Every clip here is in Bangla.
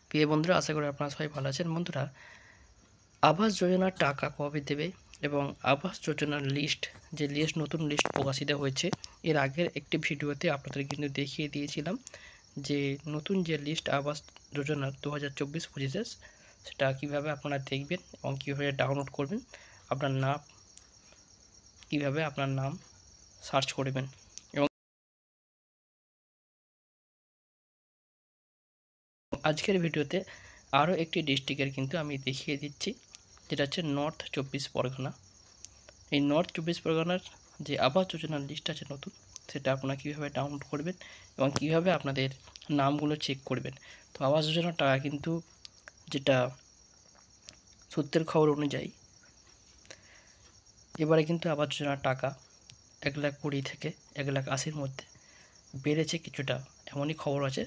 প্রিয় বন্ধুরা, আশা করি আপনারা সবাই ভালো আছেন। বন্ধুরা, আবাস যোজনার টাকা কবে দেবে এবং আবাস যোজনার লিস্ট নতুন লিস্ট প্রকাশিত হয়েছে। এর আগের একটি ভিডিওতে আপনাদের কিন্তু দেখিয়ে দিয়েছিলাম যে নতুন যে লিস্ট আবাস যোজনার 2024-25 সেটা কীভাবে আপনারা দেখবেন এবং কীভাবে ডাউনলোড করবেন, কীভাবে আপনার নাম সার্চ করবেন। এবং আজকের ভিডিওতে আরও একটি ডিস্ট্রিক্টের কিন্তু আমি দেখিয়ে দিচ্ছি, যেটা হচ্ছে নর্থ 24 পরগনা। এই নর্থ 24 পরগনার যে আবাস যোজনার লিস্ট আছে নতুন, সেটা আপনারা কীভাবে ডাউনলোড করবেন এবং কীভাবে আপনাদের নামগুলো চেক করবেন। তো আবাস যোজনার টাকা কিন্তু, যেটা সূত্রের খবর অনুযায়ী, এবারে কিন্তু আবাস যোজনার টাকা 1,20,000 থেকে 1,80,000 মধ্যে বেড়েছে কিছুটা, এমনই খবর আছে।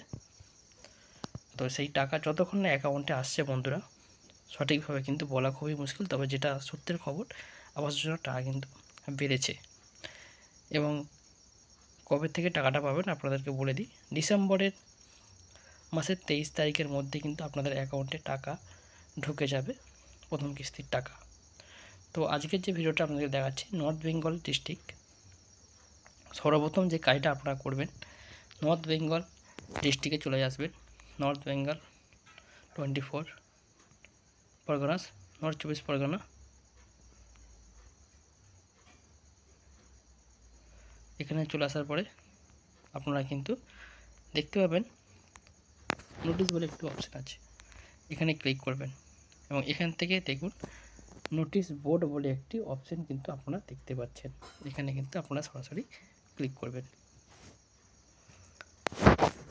তো সেই টাকা যতক্ষণ না অ্যাকাউন্টে আসছে বন্ধুরা, সঠিকভাবে কিন্তু বলা খুবই মুশকিল। তবে যেটা সত্যের খবর, আবাস যোজনার টাকা কিন্তু বেড়েছে। এবং কবে থেকে টাকাটা পাবেন আপনাদেরকে বলে দিই। ডিসেম্বরের মাসের 23 তারিখের মধ্যে কিন্তু আপনাদের অ্যাকাউন্টে টাকা ঢুকে যাবে, প্রথম কিস্তির টাকা। তো আজকের যে ভিডিওটা আপনাদের দেখাচ্ছি, নর্থ বেঙ্গল ডিস্ট্রিক্ট, সর্বপ্রথম যে কাজটা আপনারা করবেন, নর্থ বেঙ্গল ডিস্ট্রিক্টে চলে আসবেন। North Bengal 24 Parganas, north 24 Pargana. এখানে চলে আসার পরে আপনারা কিন্তু দেখতে পাবেন নোটিশ বলে একটু অপশান আছে, এখানে ক্লিক করবেন এবং এখান থেকে দেখুন নোটিশ বোর্ড বলে একটি অপশান কিন্তু আপনারা দেখতে পাচ্ছেন। এখানে কিন্তু আপনারা সরাসরি ক্লিক করবেন।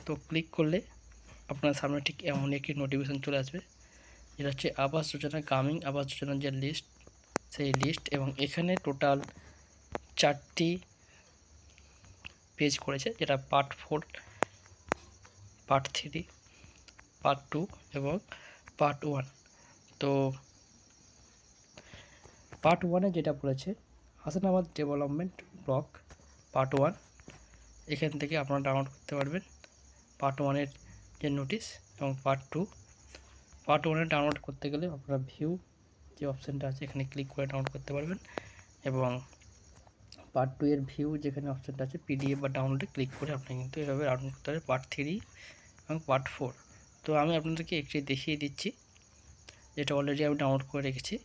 তো ক্লিক করলে আপনার সামনে ঠিক এমন একটি নোটিফিকেশন চলে আসবে, যেটা হচ্ছে আবাস যোজনা, গ্রামীণ আবাস যোজনার যে লিস্ট, সেই লিস্ট। এবং এখানে টোটাল 4টি পেজ করেছে, যেটা পার্ট 4, পার্ট 3, পার্ট 2 এবং পার্ট 1। তো পার্ট 1-এ যেটা বলেছে হাসানাবাদ ডেভেলপমেন্ট ব্লক পার্ট 1, এখান থেকে আপনারা ডাউনলোড করতে পারবেন পার্ট 1-এর যে নোটিশ। এবং পার্ট 1-এ ডাউনলোড করতে গেলে আপনারা ভিউ যে অপশানটা আছে, এখানে ক্লিক করে ডাউনলোড করতে পারবেন। এবং পার্ট 2-এর ভিউ যেখানে অপশানটা আছে, পিডিএফ বা ডাউনলোডে ক্লিক করে আপনি কিন্তু এভাবে ডাউনলোড করতে পারবেন পার্ট 3 এবং পার্ট 4। তো আমি আপনাদেরকে একটি দেখিয়ে দিচ্ছি, যেটা অলরেডি আমি ডাউনলোড করে রেখেছি।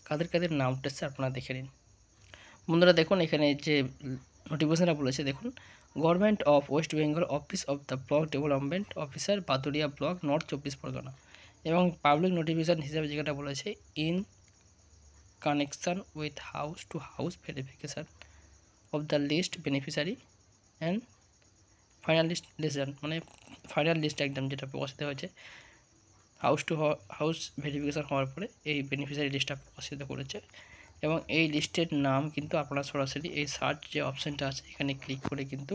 কাদের কাদের নাম উঠেছে আপনারা দেখে নিন। বন্ধুরা দেখুন, এখানে যে নোটিফিকেশনটা বলেছে, দেখুন, government of West Bengal, office of the block development officer, Baduria block, north 24 Parganas. এবং পাবলিক নোটিফিকেশান হিসেবে যেটা বলেছে, in connection with house to house verification of the list beneficiary and final list, মানে ফাইনাল লিস্ট একদম যেটা প্রকাশিত হয়েছে, হাউস টু হাউস ভেরিফিকেশান হওয়ার পরে এই বেনিফিশিয়ারি লিস্টটা প্রকাশিত করেছে। এবং এই লিস্টের নাম কিন্তু আপনারা সরাসরি এই সার্চ যে অপশানটা আছে, এখানে ক্লিক করে কিন্তু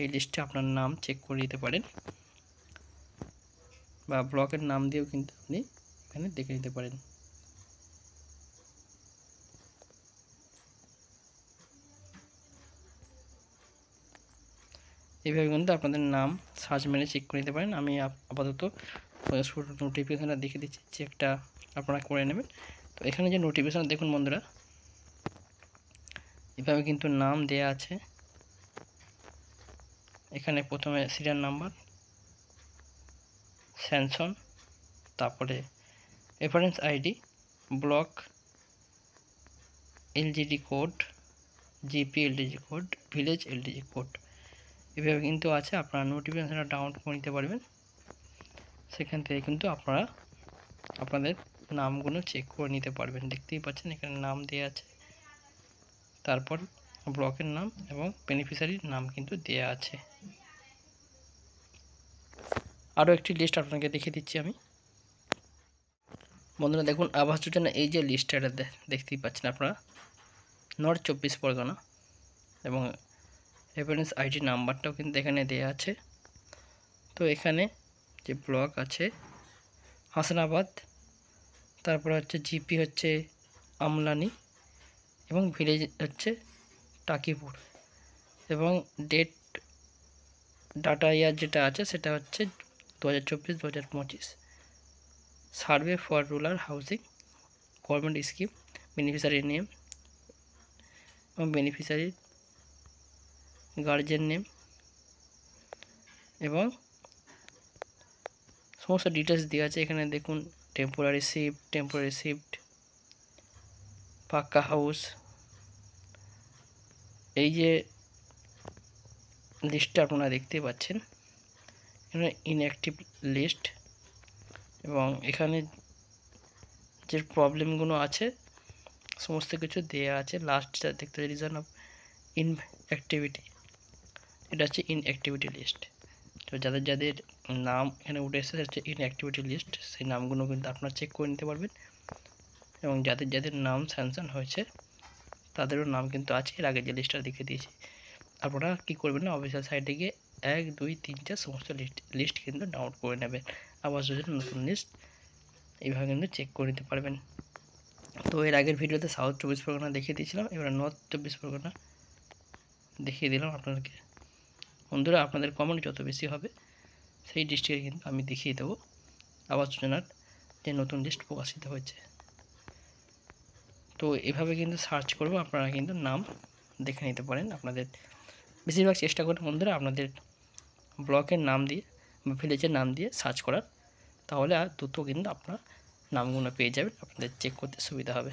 এই লিস্টে আপনার নাম চেক করে নিতে পারেন, বা ব্লকের নাম দিয়েও কিন্তু আপনি এখানে দেখে নিতে পারেন। এইভাবে কিন্তু আপনাদের নাম সার্চ মেরে চেক করে নিতে পারেন। আমি আপাতত নোটিফিকেশানটা দেখে দিচ্ছি, চেকটা আপনারা করে নেবেন। তো এখানে যে নোটিফিকেশান দেখুন বন্ধুরা, এভাবে কিন্তু নাম দেয়া আছে। এখানে প্রথমে সিরিয়াল নাম্বার, স্যাংশন, তারপরে reference ID, block, LGD code, GP LDG code, village LDG code, এভাবে কিন্তু আছে। আপনারা নোটিফিকেশানটা ডাউনলোড করে নিতে পারবেন। সেখান থেকে কিন্তু আপনারা আপনাদের নামগুলো চেক করে নিতে পারবেন। দেখতেই পাচ্ছেন এখানে নাম দেওয়া আছে, তারপর ব্লকের নাম এবং বেনিফিশিয়ারির নাম কিন্তু দেওয়া আছে। আরও একটি লিস্ট আপনাকে দেখিয়ে দিচ্ছি আমি। বন্ধুরা দেখুন, আবাস যোজনা এই যে লিস্টটা দেখতেই পাচ্ছেন আপনারা, নর্থ 24 পরগনা, এবং রেফারেন্স আইডি নাম্বারটাও কিন্তু এখানে দেওয়া আছে। তো এখানে যে ব্লক আছে হাসানাবাদ, তারপরে হচ্ছে জিপি হচ্ছে আমলানি, এবং ভিলেজ হচ্ছে টাকিপুর, এবং ডাটা ইয়ার যেটা আছে সেটা হচ্ছে 2024-2025 survey for rural housing government scheme, beneficiary name এবং বেনিফিশিয়ারি গার্জেন নেম এবং সমস্ত ডিটেলস দেওয়া আছে। এখানে দেখুন টেম্পোরারি শিফট, পাক্কা হাউস। এই যে লিস্টটা আপনারা দেখতে পাচ্ছেন, এখানে ইনঅ্যাক্টিভ লিস্ট এবং এখানে যে প্রবলেমগুলো আছে সমস্ত কিছু দেওয়া আছে। লাস্টটা দেখতে রিজন অফ ইনঅ্যাক্টিভিটি, এটা হচ্ছে ইনঅ্যাক্টিভিটি লিস্ট। তো যাদের যাদের নাম এখানে উঠে এসেছে হচ্ছে ইনঅ্যাক্টিভিটি লিস্ট, সেই নামগুলো কিন্তু আপনারা চেক করে নিতে পারবেন এবং যাদের যাদের নাম স্যাংশন হয়েছে তাদেরও নাম কিন্তু আছে, এর আগে যে লিস্টটা দেখে দিয়েছি। আপনারা কী করবেন না, অফিসিয়াল সাইটে গিয়ে 1, 2, 3, 4 সমস্ত লিস্ট কিন্তু ডাউনলোড করে নেবেন। আবাস যোজনার নতুন লিস্ট এইভাবে কিন্তু চেক করে নিতে পারবেন। তো এর আগের ভিডিওতে সাউথ 24 পরগনা দেখিয়ে দিয়েছিলাম, এবার নর্থ 24 পরগনা দেখিয়ে দিলাম আপনাদেরকে। বন্ধুরা, আপনাদের কমেন্ট যত বেশি হবে সেই ডিস্ট্রিক্টে কিন্তু আমি দেখিয়ে দেবো আবাস যোজনার যে নতুন লিস্ট প্রকাশিত হয়েছে। তো এভাবে কিন্তু সার্চ করবো, আপনারা কিন্তু নাম দেখে নিতে পারেন। আপনাদের বেশিরভাগ চেষ্টা করুন বন্ধুরা আপনাদের ব্লকের নাম দিয়ে বা ভিলেজের নাম দিয়ে সার্চ করার, তাহলে আর দ্রুত কিন্তু আপনার নামগুলো পেয়ে যাবেন, আপনাদের চেক করতে সুবিধা হবে।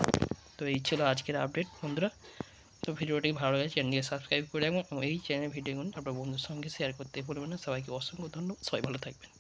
তো এই ছিল আজকের আপডেট বন্ধুরা। তো ভিডিওটি ভালো লাগে চ্যানেলটিকে সাবস্ক্রাইব করে রাখবেন এবং এই চ্যানেলের ভিডিওগুলো আপনার বন্ধুর সঙ্গে শেয়ার করতে ভুলবেন না। সবাইকে অসংখ্য ধন্যবাদ, সবাই ভালো থাকবেন।